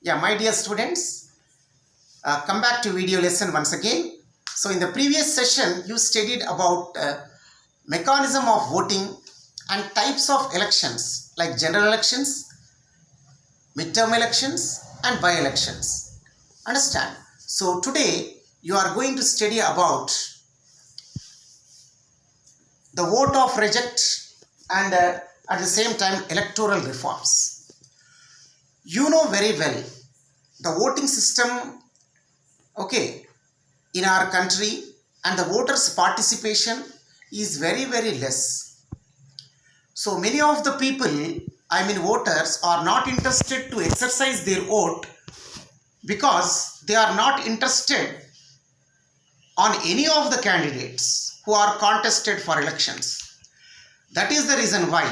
Yeah, my dear students, come back to video lesson once again. So in the previous session, you studied about mechanism of voting and types of elections like general elections, midterm elections and by-elections. Understand? So today you are going to study about the vote of reject and at the same time electoral reforms. You know very well the voting system, okay, in our country, and the voters participation is very less. So many of the people, voters, are not interested to exercise their vote because they are not interested on any of the candidates who are contested for elections. That is the reason why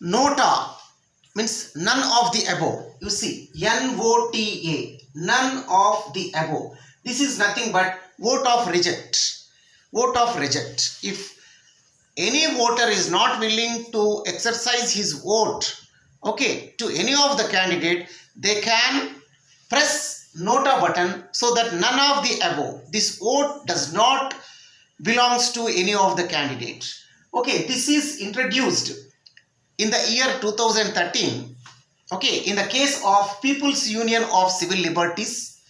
nota means none of the above. You see, NOTA, none of the above. This is nothing but vote of reject. Vote of reject. If any voter is not willing to exercise his vote, okay, to any of the candidate, they can press nota button so that none of the above. This vote does not belongs to any of the candidates. Okay, this is introduced in the year 2013, okay, in the case of People's Union of Civil Liberties.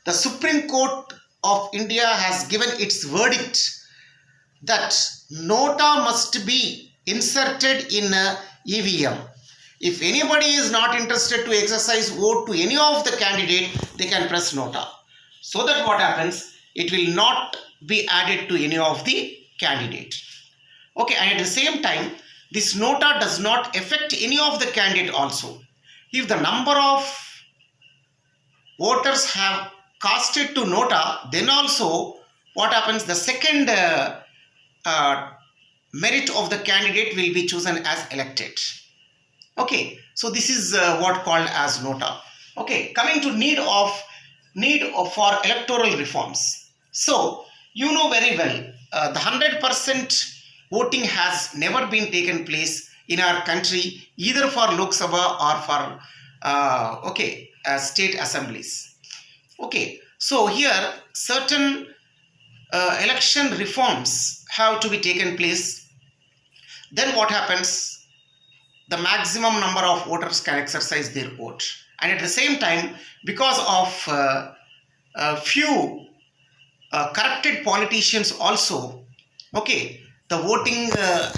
The Supreme Court of India has given its verdict that nota must be inserted in a EVM. If anybody is not interested to exercise vote to any of the candidate, they can press nota. So that what happens, it will not be added to any of the candidate. Okay, and at the same time, this nota does not affect any of the candidate also. If the number of voters have casted to nota, then also what happens, the second merit of the candidate will be chosen as elected. Okay, so this is what called as nota. Okay, coming to need for electoral reforms. So you know very well the 100% voting has never been taken place in our country, either for Lok Sabha or for state assemblies. Okay, so here certain election reforms have to be taken place. Then what happens? The maximum number of voters can exercise their vote, and at the same time, because of few corrupted politicians also, okay, the voting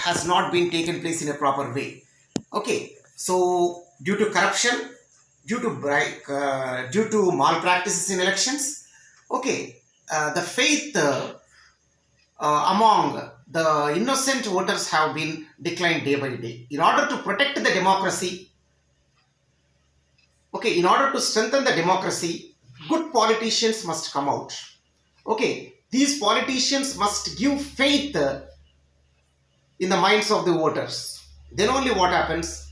has not been taken place in a proper way. Okay, so due to corruption, due to malpractices in elections, okay, the faith among the innocent voters have been declined day by day. In order to protect the democracy, okay, in order to strengthen the democracy, good politicians must come out. Okay, these politicians must give faith in the minds of the voters. Then only what happens,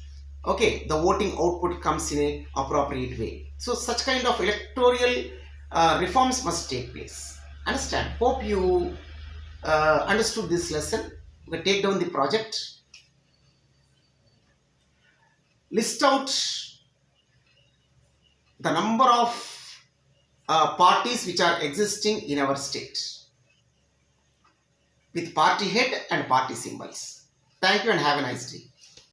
okay, the voting output comes in a appropriate way. So such kind of electoral reforms must take place. Understand? Hope you understood this lesson. We take down the project. List out the number of parties which are existing in our state with party head and party symbols. Thank you and have a nice day.